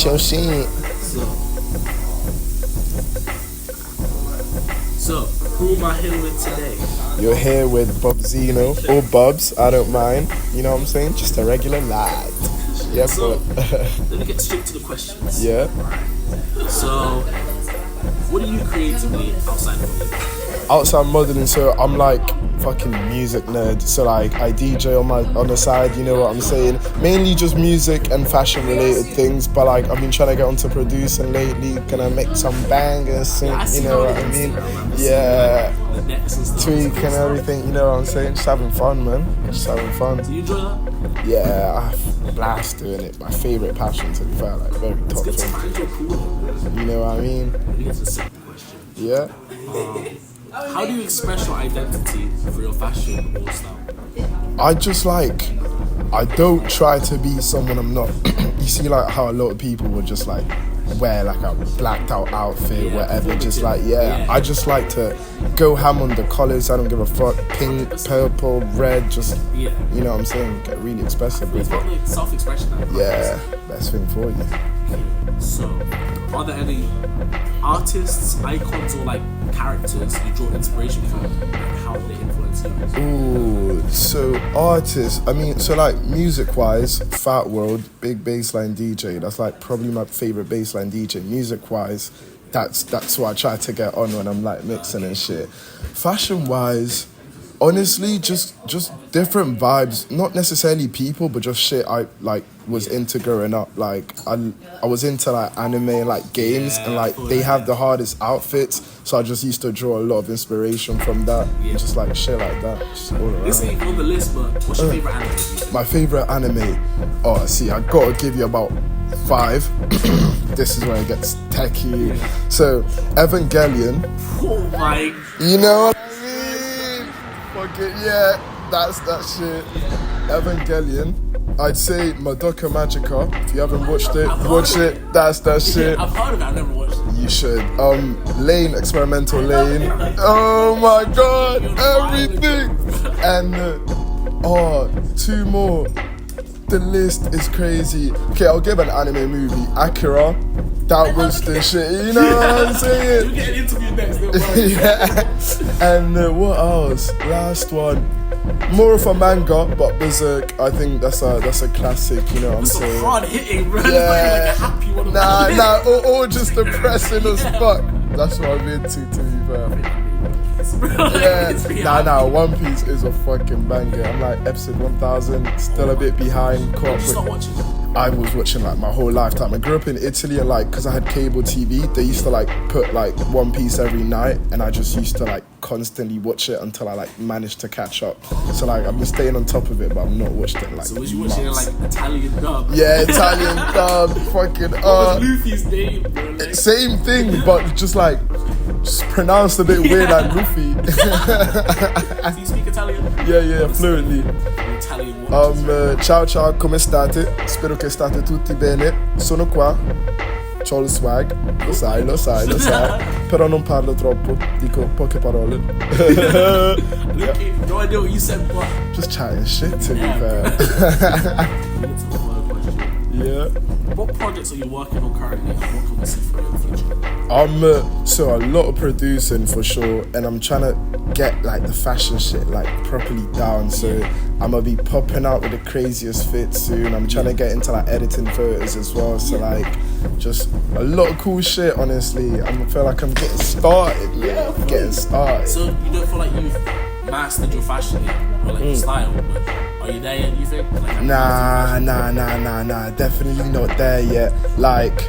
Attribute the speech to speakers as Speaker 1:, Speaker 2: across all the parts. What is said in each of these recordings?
Speaker 1: your shit.
Speaker 2: So, who am I here with today?
Speaker 1: You're here with Bubzino or Bubz, I don't mind. You know what I'm saying? Just a regular lad. Yeah,
Speaker 2: So,
Speaker 1: but
Speaker 2: let me get straight to the questions.
Speaker 1: yeah.
Speaker 2: So, what do you creatively outside of music?
Speaker 1: Outside modeling, so I'm like fucking music nerd. So like I DJ on the side, you know what I'm saying? Mainly just music and fashion related things, but like I've been trying to get onto producing lately, gonna make some bangers, you know what I mean? Yeah. Tweak and everything, you know what I'm saying? Just having fun, man. Just having fun.
Speaker 2: Do you enjoy that?
Speaker 1: Yeah, I have a blast doing it. My favourite passion, to be fair, like very top
Speaker 2: It's good to
Speaker 1: thing.
Speaker 2: find your cool.
Speaker 1: You know what I mean?
Speaker 2: Let me get to the second question.
Speaker 1: Yeah.
Speaker 2: How do you express your identity for your fashion or style?
Speaker 1: I don't try to be someone I'm not. You see like how a lot of people would just like wear like a blacked out outfit, whatever, just like, I just like to go ham on the colours. I don't give a fuck. Pink, purple, red, just, you know what I'm saying, get really expressive with
Speaker 2: It's
Speaker 1: it.
Speaker 2: about like self-expression.
Speaker 1: Yeah, best thing for you.
Speaker 2: So, are there any artists, icons, or like characters you draw inspiration from, and how they influence you?
Speaker 1: Ooh, so artists, I mean, so like music-wise, Fat World, big bassline DJ, that's like probably my favourite bassline DJ. Music-wise, that's what I try to get on when I'm like mixing and shit. Fashion-wise, honestly, just different vibes. Not necessarily people, but just shit I like was into growing up. Like I was into like anime and like games, and like they have the hardest outfits, so I just used to draw a lot of inspiration from that. And just like shit like that. Just all around.
Speaker 2: This ain't on the list, but what's your favorite anime?
Speaker 1: My favorite anime. Oh, see, I gotta give you about 5. This is where it gets techie. So Evangelion.
Speaker 2: Oh my!
Speaker 1: You know what I mean? Fuck it, yeah, that's that shit. Evangelion. I'd say Madoka Magica. If you haven't watched it, watch it. That's that shit.
Speaker 2: I've heard of it, I've never watched it.
Speaker 1: You should. Lane, Experimental Lane. Oh my god, everything. And 2 more. The list is crazy. Okay, I'll give an anime movie. Akira. That was the shit. You know what I'm saying?
Speaker 2: You'll get an interview next, don't worry.
Speaker 1: Yeah. And what else? Last one. More of a manga, but Berserk. I think that's a classic. You know what I'm saying?
Speaker 2: Hard hitting, bro.
Speaker 1: Yeah.
Speaker 2: Like a happy one.
Speaker 1: Nah, or just depressing as fuck. That's what I'm into, to be fair. Yeah, One Piece is a fucking banger. I'm like episode 1000, still a bit behind.
Speaker 2: Did you start watching?
Speaker 1: I was watching like my whole lifetime. I grew up in Italy, and like, cause I had cable TV, they used to like put like One Piece every night, and I just used to like constantly watch it until I like managed to catch up. So like I've been staying on top of it, but I've not watched it like.
Speaker 2: So was you watching like Italian dub?
Speaker 1: Yeah, Italian dub, fucking.
Speaker 2: What was Luffy's name, bro? Like,
Speaker 1: same thing, but just pronounced a bit weird like Luffy.
Speaker 2: do you speak Italian?
Speaker 1: Yeah, fluently.
Speaker 2: Italian.
Speaker 1: Ciao, come state? Spero che state tutti bene. Sono qua. C'ho il swag. Lo sai. Però non parlo troppo. Dico poche parole.
Speaker 2: No idea what you said, but
Speaker 1: just chatting shit, to be fair. Yeah.
Speaker 2: What projects are you working on currently, and what can we see for you in the future?
Speaker 1: So a lot of producing for sure, and I'm trying to get like the fashion shit like properly down. So I'm gonna be popping out with the craziest fits soon. I'm trying to get into like editing photos as well. So like just a lot of cool shit. Honestly, I feel like I'm getting started. Getting started.
Speaker 2: So you don't feel like you've mastered your fashion yet, or like your style, but are you there yet, you think? Like,
Speaker 1: Nah, definitely not there yet. Like,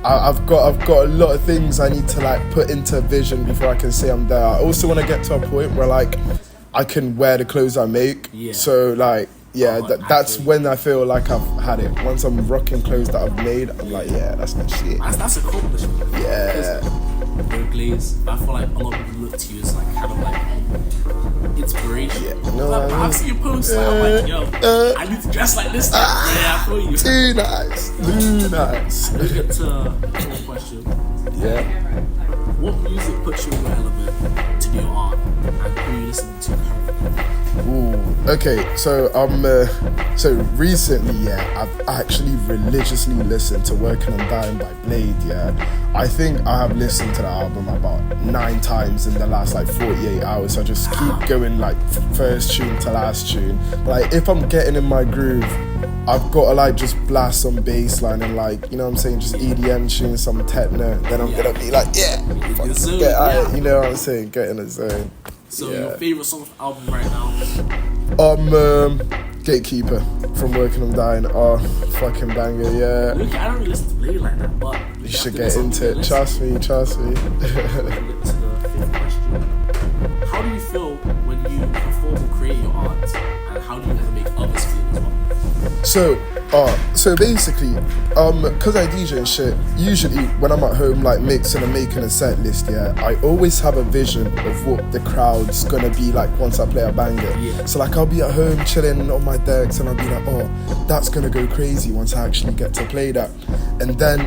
Speaker 1: I've got a lot of things I need to like put into vision before I can say I'm there. I also want to get to a point where like I can wear the clothes I make. So like, that's when I feel like I've had it. Once I'm rocking clothes that I've made, I'm like, yeah, that's my shit.
Speaker 2: That's accomplishment.
Speaker 1: Yeah.
Speaker 2: No glaze. I feel like a lot of people look to you as like kind of like inspiration.
Speaker 1: Yeah. No,
Speaker 2: like, I've seen your posts. Like, I'm like, yo, I need to dress like this. I feel you.
Speaker 1: Too nice.
Speaker 2: Let's get to one question.
Speaker 1: Yeah.
Speaker 2: What music puts you in your element to do your art, and who you listen to currently?
Speaker 1: Ooh, okay, so so recently, yeah, I've actually religiously listened to Working on Dying by Blade, yeah. I think I have listened to the album about 9 times in the last like 48 hours. I just keep going like first tune to last tune. Like if I'm getting in my groove, I've got to like just blast some bass line and like, you know what I'm saying, just EDM tune, some techno, then I'm gonna be like, you know what I'm saying, get in the zone.
Speaker 2: So your favorite song of the album right now?
Speaker 1: Gatekeeper from Working on Dying. Oh, fucking banger, yeah.
Speaker 2: Look, I don't really listen to Blade like that, but
Speaker 1: you should get into it. Trust me.
Speaker 2: To the 5th question. How do you feel when you perform or create your art, and how do you want to make others feel as well?
Speaker 1: So basically, cause I DJ and shit, usually when I'm at home like mixing and making a set list, yeah, I always have a vision of what the crowd's gonna be like once I play a banger.
Speaker 2: Yeah.
Speaker 1: So like I'll be at home chilling on my decks and I'll be like, oh, that's gonna go crazy once I actually get to play that. And then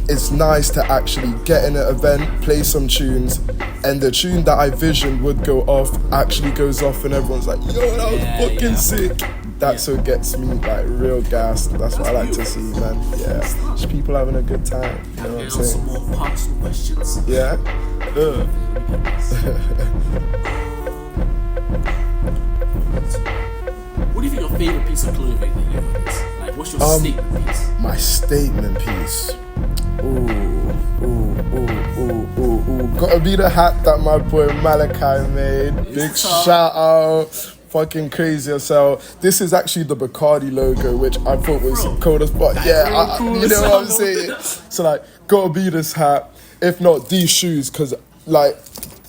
Speaker 1: it's nice to actually get in an event, play some tunes, and the tune that I visioned would go off actually goes off and everyone's like, yo, that was fucking sick. That's what gets me like real gassed. That's what I like to see, man. Yeah, just people having a good time. You know what I'm saying?
Speaker 2: Some more personal questions.
Speaker 1: Yeah.
Speaker 2: What do you think your favorite piece of clothing that you own is? Like, what's your statement piece?
Speaker 1: My statement piece. Ooh. Gotta be the hat that my boy Malakai made. Big shout out. Fucking crazy as hell. This is actually the Bacardi logo, which I thought was cool as fuck. Yeah,
Speaker 2: cool,
Speaker 1: you know what I'm saying? So like, gotta be this hat. If not, these shoes, because like,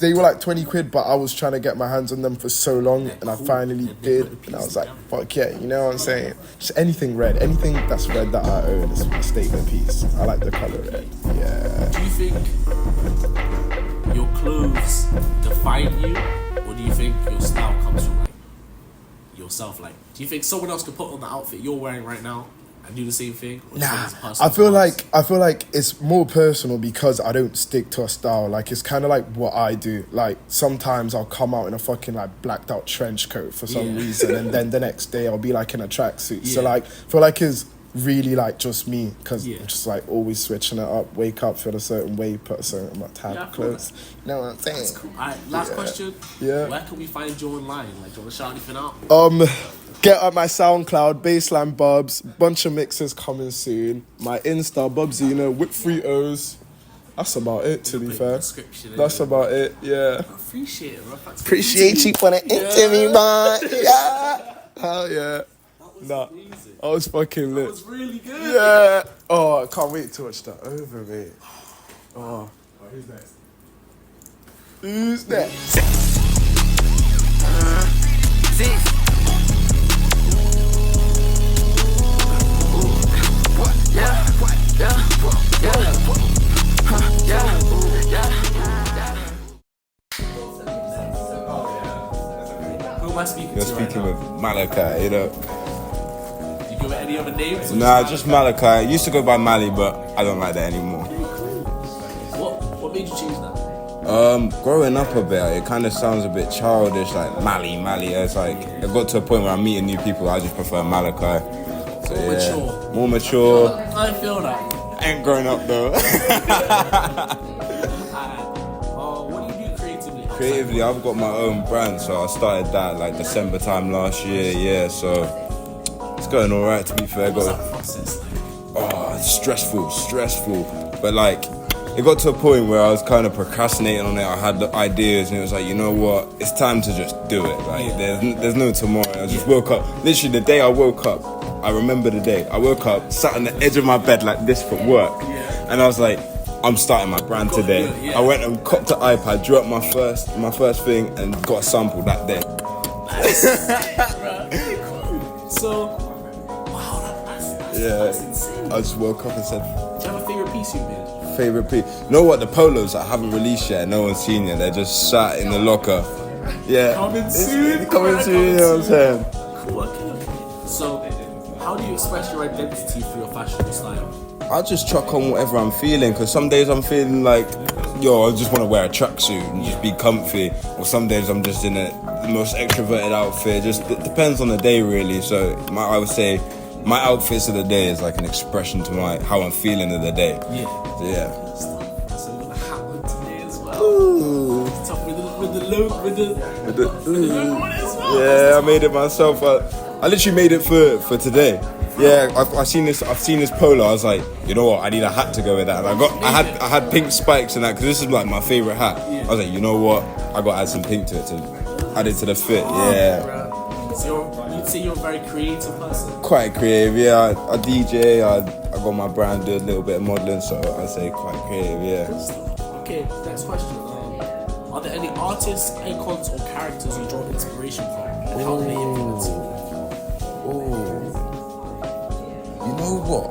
Speaker 1: they were like 20 quid, but I was trying to get my hands on them for so long, and I finally did, and I was like, fuck yeah, you know what I'm saying? Just anything red, anything that's red that I own is my statement piece. I like the color red, yeah.
Speaker 2: Do you think your clothes define you, or do you think your style comes from like yourself? Like, do you think someone else could put on the outfit you're wearing right now and do the same thing? Or
Speaker 1: nah, I feel like it's more personal because I don't stick to a style. Like, it's kind of like what I do. Like, sometimes I'll come out in a fucking like blacked out trench coat for some reason, and then the next day I'll be like in a tracksuit. So like, I feel like it's really like just me, because I'm just like always switching it up. Wake up, feel a certain way, put a certain type of clothes. You know what I'm saying?
Speaker 2: That's cool. Alright, last question.
Speaker 1: Yeah.
Speaker 2: Where can we find you online? Like, do you want to shout anything out?
Speaker 1: Get up my SoundCloud, Baseline Bubz, bunch of mixes coming soon. My Insta, Bubzino, with 3 O's. That's about it, to be fair. That's about it, yeah.
Speaker 2: I appreciate it, bro.
Speaker 1: Appreciate you for the interview, man. Yeah. Hell yeah. Nah, I was fucking lit.
Speaker 2: That was really good.
Speaker 1: Yeah. Oh, I can't wait to watch that over, mate. Oh. Who's next? Who's next?
Speaker 2: Who am I speaking to?
Speaker 3: You're speaking with Malakai, you know.
Speaker 2: You go with any other names?
Speaker 3: Nah, just Malakai. I used to go by Mali, but I don't like that anymore.
Speaker 2: What made you change that?
Speaker 3: Growing up a bit, it kind of sounds a bit childish, like Mali. It's like, it got to a point where I'm meeting new people, I just prefer Malakai. So, more mature.
Speaker 2: I feel that.
Speaker 3: I ain't growing up though.
Speaker 2: What do you do creatively?
Speaker 3: Creatively, I've got my own brand, so I started that like December time last year, yeah, so it's going alright, to be fair.
Speaker 2: What's that process like?
Speaker 3: Oh, it's stressful, but like, it got to a point where I was kind of procrastinating on it. I had the ideas, and it was like, you know what, it's time to just do it. Like, there's no tomorrow. I just woke up, literally the day I woke up, I remember the day. I woke up, sat on the edge of my bed like this for work, and I was like, I'm starting my brand today. I went and copped an iPad, drew up my first thing, and got a sample that day.
Speaker 2: So, wow, that's insane.
Speaker 3: I just woke up and said,
Speaker 2: do you have a favorite piece you made?
Speaker 3: Favorite piece? You know what? The polos I haven't released yet. No one's seen yet. They're just sat in the locker. Yeah.
Speaker 2: Coming soon.
Speaker 3: You know what I'm saying?
Speaker 2: Cool. Okay. So, how do you express your identity through your fashion style?
Speaker 3: I just chuck on whatever I'm feeling, because some days I'm feeling like, yo, I just want to wear a tracksuit and just be comfy, or some days I'm just in the most extroverted outfit. Just it depends on the day, really. So I would say my outfits of the day is like an expression to how I'm feeling of the day.
Speaker 2: Yeah.
Speaker 3: So, yeah.
Speaker 2: So we got a hat on today as well.
Speaker 3: Ooh.
Speaker 2: Tough with the logo on it as well.
Speaker 3: Yeah, I made it myself. I literally made it for today. Yeah, I've seen this polo. I was like, you know what? I need a hat to go with that. And I had pink spikes and that, because this is like my favorite hat. I was like, you know what? I got to add some pink to it to add it to the fit. Yeah.
Speaker 2: So you'd say you're a very creative person.
Speaker 3: Quite creative. Yeah, I DJ. I got my brand, do a little bit of modeling, so I'd say quite creative. Yeah.
Speaker 2: Okay, next question. Are there any artists, icons, or characters you draw inspiration from, and how do they influence you?
Speaker 3: You know what?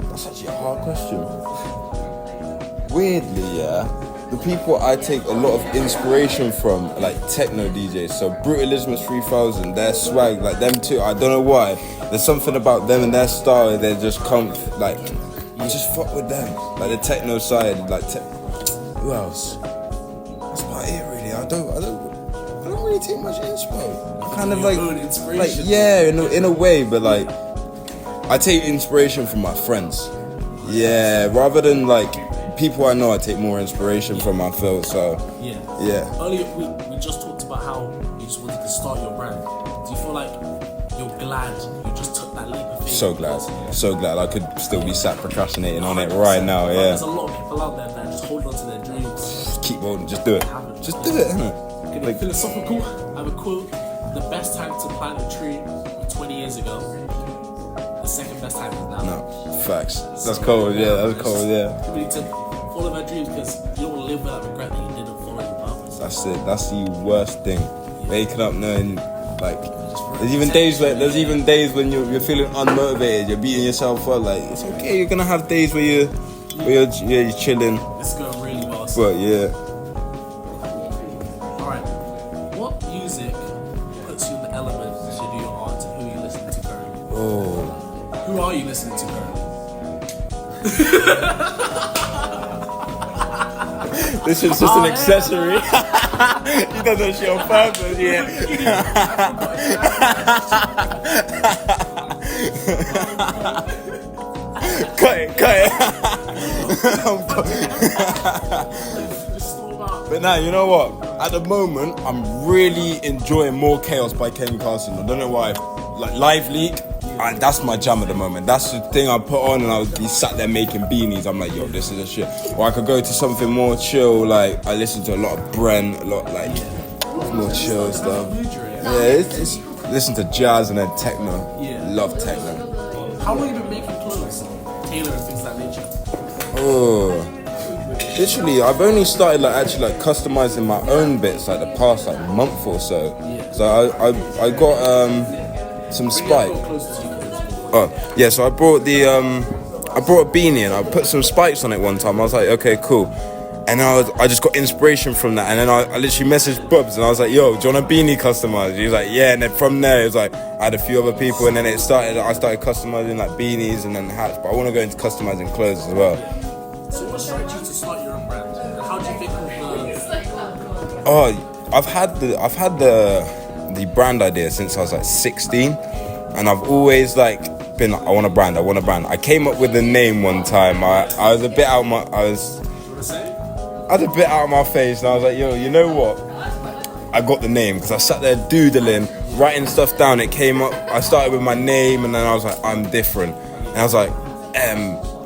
Speaker 3: That's actually a hard question. Weirdly, yeah, the people I take a lot of inspiration from are like techno DJs. So Brutalismus 3000, their swag, like them too. I don't know why. There's something about them and their style. They're just like, I just fuck with them. Like the techno side, like who else? That's about it, really. I don't really take much inspo. Kind of like yeah, in a way, but like I take inspiration from my friends. Yeah, rather than like people I know, I take more inspiration from my feel. So yeah.
Speaker 2: Earlier we just talked about how you just wanted to start your brand. Do you feel like you're glad you just took that leap of faith?
Speaker 3: So glad. I could still be sat procrastinating on it right now. Yeah.
Speaker 2: There's a lot of people out there that just hold on to their dreams.
Speaker 3: Keep holding. Just do it. Just do it, innit?
Speaker 2: Okay, like, philosophical. I have a quote. The best time to plant a tree was 20 years ago. The second best time is now.
Speaker 3: No, facts. That's cold. Yeah, that's cold. Yeah.
Speaker 2: We need to follow our dreams, because you don't want to live without regret that you didn't follow your purpose.
Speaker 3: That's it. That's the worst thing. Waking up knowing, like, there's even days when you're feeling unmotivated. You're beating yourself up. Like, it's okay. You're gonna have days where you're chilling.
Speaker 2: It's going really well.
Speaker 3: But yeah.
Speaker 2: All right. What music puts you in the element to do your art, and who are you listening to currently?
Speaker 3: Oh.
Speaker 2: Who are you listening to currently?
Speaker 3: This is just an accessory. He does that shit on purpose, yeah. Cut it. But now, you know what? At the moment, I'm really enjoying More Chaos by Ken Carson. I don't know why. Like Live Leak, and that's my jam at the moment. That's the thing I put on, and I would be sat there making beanies. I'm like, yo, this is a shit. Or I could go to something more chill. Like I listen to a lot of Brent, a lot like more chill stuff. Yeah, it's listen to jazz and then techno.
Speaker 2: Yeah.
Speaker 3: Love techno.
Speaker 2: How long have you been making clothes, tailor and things of that nature?
Speaker 3: Oh, literally, I've only started actually customizing my own bits the past month or so.
Speaker 2: Yeah.
Speaker 3: So I got some spike. Oh yeah, so I brought a beanie and I put some spikes on it one time. I was like, okay, cool. And I just got inspiration from that. And then I literally messaged Bubz and I was like, yo, do you want a beanie customized? He was like, yeah. And then from there, it was like, I had a few other people. And then I started customizing beanies and then hats. But I want to go into customizing clothes as well.
Speaker 2: So what started you to start your own brand? And how do you think of the...
Speaker 3: Oh, I've had the brand idea since I was 16. And I've always been I want a brand. I came up with the name one time. I was a bit out of my... I had a bit out of my face, and I was like, yo, you know what? I got the name, because I sat there doodling, writing stuff down. It came up, I started with my name, and then I was like, I'm different. And I was like,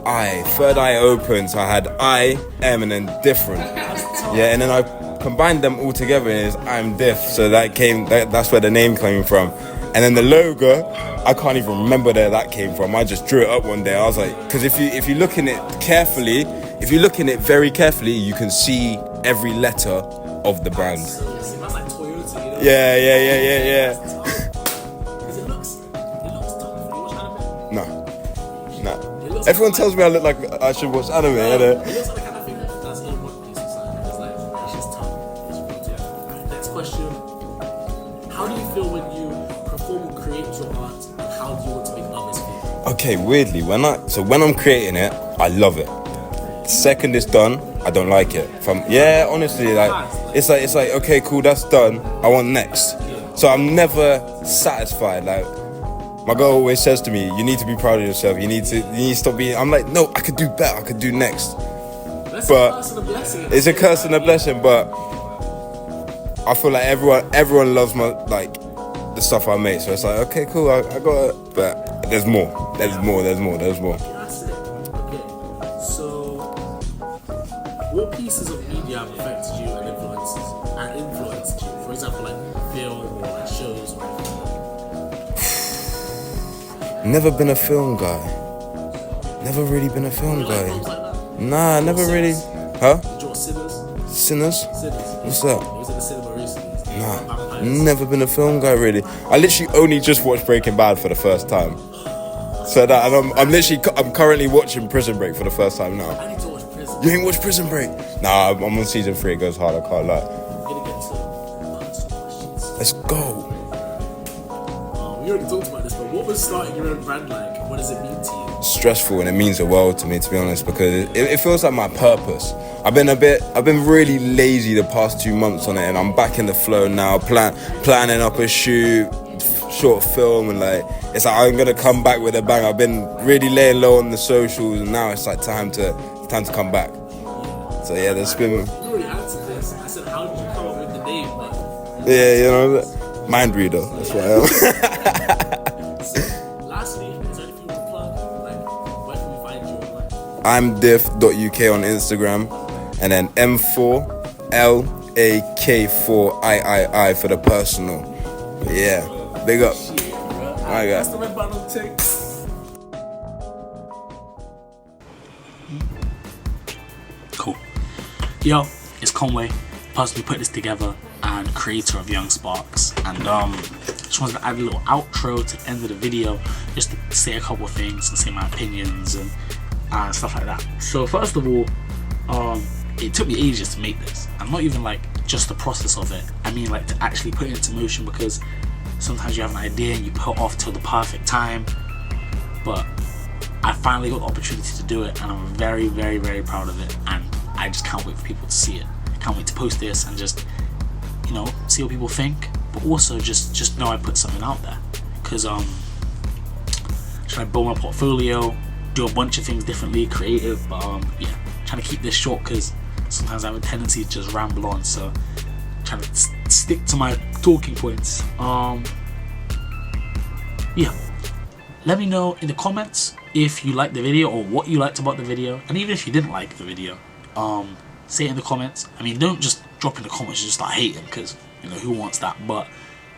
Speaker 3: I, third eye open, so I had I, M, and then different. Yeah, and then I combined them all together, and it's I'm diff, so that's where the name came from. And then the logo, I can't even remember where that came from. I just drew it up one day. I was like, because if you look in it carefully, if you look in it very carefully, you can see every letter of the brand.
Speaker 2: That's like Toyota, you know?
Speaker 3: Yeah.
Speaker 2: Because it looks tough. You watch anime?
Speaker 3: No. Everyone tells me I look like I should watch anime.
Speaker 2: It looks like the kind of thing that's in One Piece or something. It's like, it's just tough. It's real tough. Alright, next question. How do you feel when you perform or create your art, and how do you want to make others feel?
Speaker 3: okay, weirdly, when I'm creating it, I love it. The second it's done, I don't like it. Honestly, like it's like okay, cool, that's done. I want next. So I'm never satisfied. Like my girl always says to me, you need to be proud of yourself. You need to stop being. I'm like, no, I could do better. I could do next.
Speaker 2: That's
Speaker 3: but
Speaker 2: a curse and a blessing.
Speaker 3: It's a curse and a blessing, but I feel like everyone loves the stuff I make. So it's like, okay, cool, I got it. But there's more. There's more.
Speaker 2: That's it. Okay. So, what pieces of media have affected you and influenced you? For example, like film or like shows or anything.
Speaker 3: Never been a film guy. Never really been a film guy.
Speaker 2: Films like that?
Speaker 3: Nah, never really. Huh?
Speaker 2: Did you watch Sinners?
Speaker 3: Sinners? What's that?
Speaker 2: It was in the cinema recently.
Speaker 3: Nah, never been a film guy really. I literally only just watched Breaking Bad for the first time. So that, and I'm currently watching Prison Break for the first time now.
Speaker 2: I need to watch Prison.
Speaker 3: You ain't watched Prison Break? Nah, I'm on season 3. It goes hard. I can't lie.
Speaker 2: I'm gonna get to personal questions.
Speaker 3: Let's go.
Speaker 2: We already talked about this, but what was starting your own brand like? What does it mean to you?
Speaker 3: Stressful, and it means the world to me, to be honest, because it feels like my purpose. I've been really lazy the past 2 months on it, and I'm back in the flow now, planning up a shoot, short film, and like it's like I'm gonna come back with a bang. I've been really laying low on the socials, and now it's like time to come back. So yeah, there's been.
Speaker 2: You already answered this. I said, how did you come up with the name? But
Speaker 3: Yeah, you know, mind reader. That's what I am.
Speaker 2: so, lastly, is there anything you want to plug? Like, where can we find you online?
Speaker 3: eyemdif.uk on Instagram, and then M4 LAK4 III for the personal. But yeah, big up. My God.
Speaker 2: That's the red button on the tape. Cool. Yo, it's Conway, personally put this together and creator of Young Sparks, and just wanted to add a little outro to the end of the video just to say a couple of things and say my opinions and stuff like that. So first of all, it took me ages to make this, and not even like just the process of it, I mean like to actually put it into motion, because sometimes you have an idea and you put it off till the perfect time, but I finally got the opportunity to do it, and I'm very, very, very proud of it, and I just can't wait for people to see it. I can't wait to post this and just, you know, see what people think, but also just know I put something out there, because trying to build my portfolio, do a bunch of things differently, creative, but yeah, trying to keep this short because sometimes I have a tendency to just ramble on, so trying to stick to my talking points. Yeah, let me know in the comments if you liked the video or what you liked about the video, and even if you didn't like the video, say it in the comments. I mean, don't just drop in the comments and just start hating, because you know who wants that. But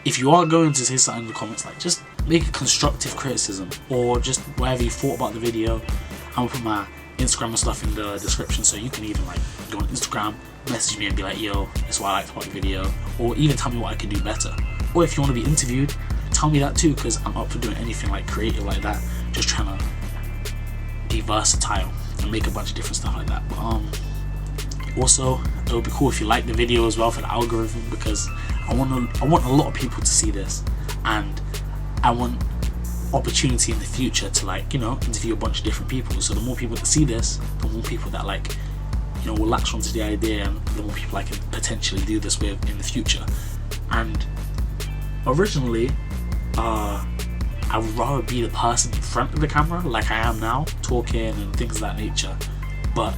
Speaker 2: if you are going to say something in the comments, like just make a constructive criticism or just whatever you thought about the video. I'm gonna put my Instagram and stuff in the description, so you can even like go on Instagram, message me and be like, yo, this is what I liked about the video, or even tell me what I can do better. Or if you want to be interviewed, tell me that too, because I'm up for doing anything like creative like that, just trying to be versatile and make a bunch of different stuff like that. But also it would be cool if you like the video as well for the algorithm, because I want a lot of people to see this, and I want opportunity in the future to, like, you know, interview a bunch of different people. So the more people that see this, the more people that, like, you know, will latch onto the idea, and the more people I can potentially do this with in the future. And originally I would rather be the person in front of the camera like I am now, talking and things of that nature, but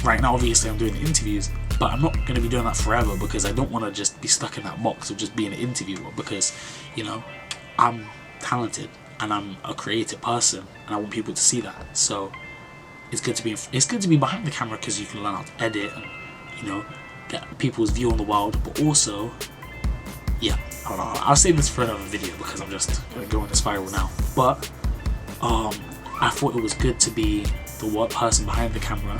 Speaker 2: right now obviously I'm doing the interviews, but I'm not going to be doing that forever, because I don't want to just be stuck in that box of just being an interviewer, because, you know, I'm talented and I'm a creative person, and I want people to see that. So it's good to be behind the camera, because you can learn how to edit and, you know, get people's view on the world. But also, yeah, I don't know, I'll save this for another video because I'm just going to spiral now. But I thought it was good to be the one person behind the camera,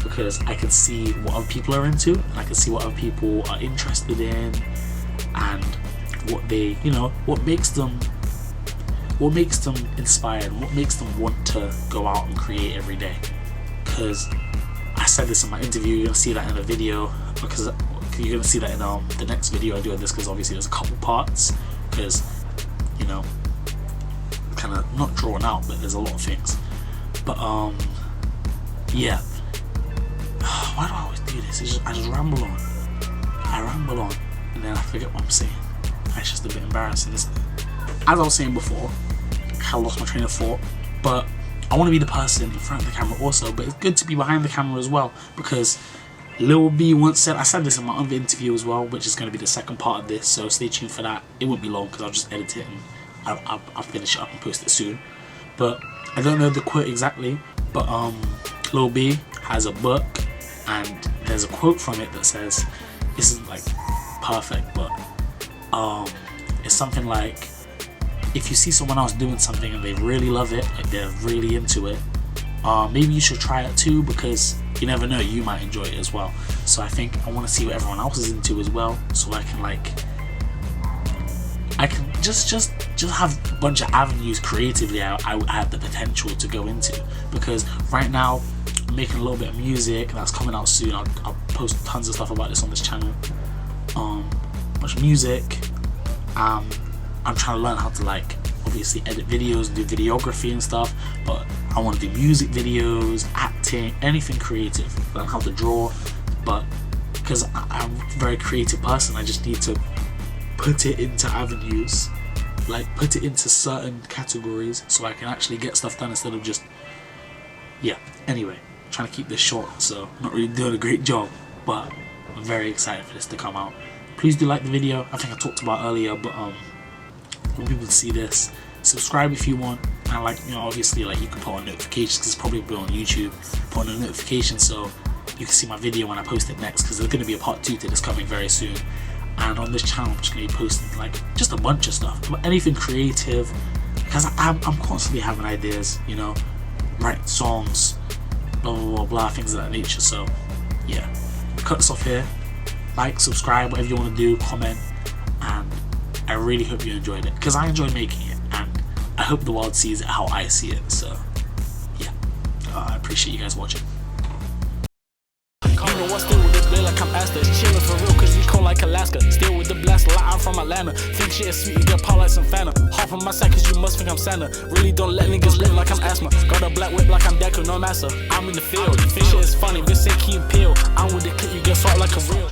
Speaker 2: because I can see what other people are into, and I can see what other people are interested in, and what they, you know, what makes them inspired, what makes them want to go out and create every day. Because I said this in my interview, you're gonna see that in the video, because you're gonna see that in the next video I do of this, because obviously there's a couple parts, because, you know, kind
Speaker 4: kind of not drawn out, but there's a lot of things. But yeah. Why do I always do this? I just ramble on. I ramble on, and then I forget what I'm saying. It's just a bit embarrassing, isn't it? As I was saying before, I lost my train of thought, but I want to be the person in front of the camera also, but it's good to be behind the camera as well, because Lil B once said, I said this in my other interview as well, which is going to be the second part of this, so stay tuned for that. It won't be long because I'll just edit it and I'll finish it up and post it soon. But I don't know the quote exactly, but Lil B has a book and there's a quote from it that says, this is like perfect, but it's something like, if you see someone else doing something and they really love it, like they're really into it, maybe you should try it too, because you never know, you might enjoy it as well. So I think I want to see what everyone else is into as well, so I can just have a bunch of avenues creatively I have the potential to go into. Because right now I'm making a little bit of music that's coming out soon. I'll post tons of stuff about this on this channel. Bunch of music. I'm trying to learn how to like obviously edit videos and do videography and stuff, but I want to do music videos, acting, anything creative. Learn how to draw, but because I'm a very creative person, I just need to put it into avenues, like put it into certain categories so I can actually get stuff done instead of just, yeah. Anyway, I'm trying to keep this short, so I'm not really doing a great job, but I'm very excited for this to come out. Please do like the video. I think I talked about earlier, but I want people to see this. Subscribe if you want, and like, you know, obviously like you can put on notifications because it's probably be on YouTube. Put on a notification so you can see my video when I post it next, because there's going to be a part 2 to this coming very soon. And on this channel I'm just going to be posting like just a bunch of stuff, anything creative, because I'm constantly having ideas, you know, write songs, blah blah blah blah, things of that nature. So yeah, cut this off here. Like, subscribe, whatever you want to do, comment, and I really hope you enjoyed it, because I enjoyed making it, and I hope the world sees it how I see it. So yeah, I appreciate you guys watching.
Speaker 5: You know I still with the blade like I'm Asta. Chillin' for real cause you cold like Alaska. Still with the blast like I'm from Atlanta. Think shit is sweet, you get power like some Fanta. Hop on my side cause you must think I'm Santa. Really don't let niggas live like I'm asthma. Got a black whip like I'm Deku, no massa. I'm in the field, think shit is funny, bitch say key and peel. I'm with the clip, you get salt like a real.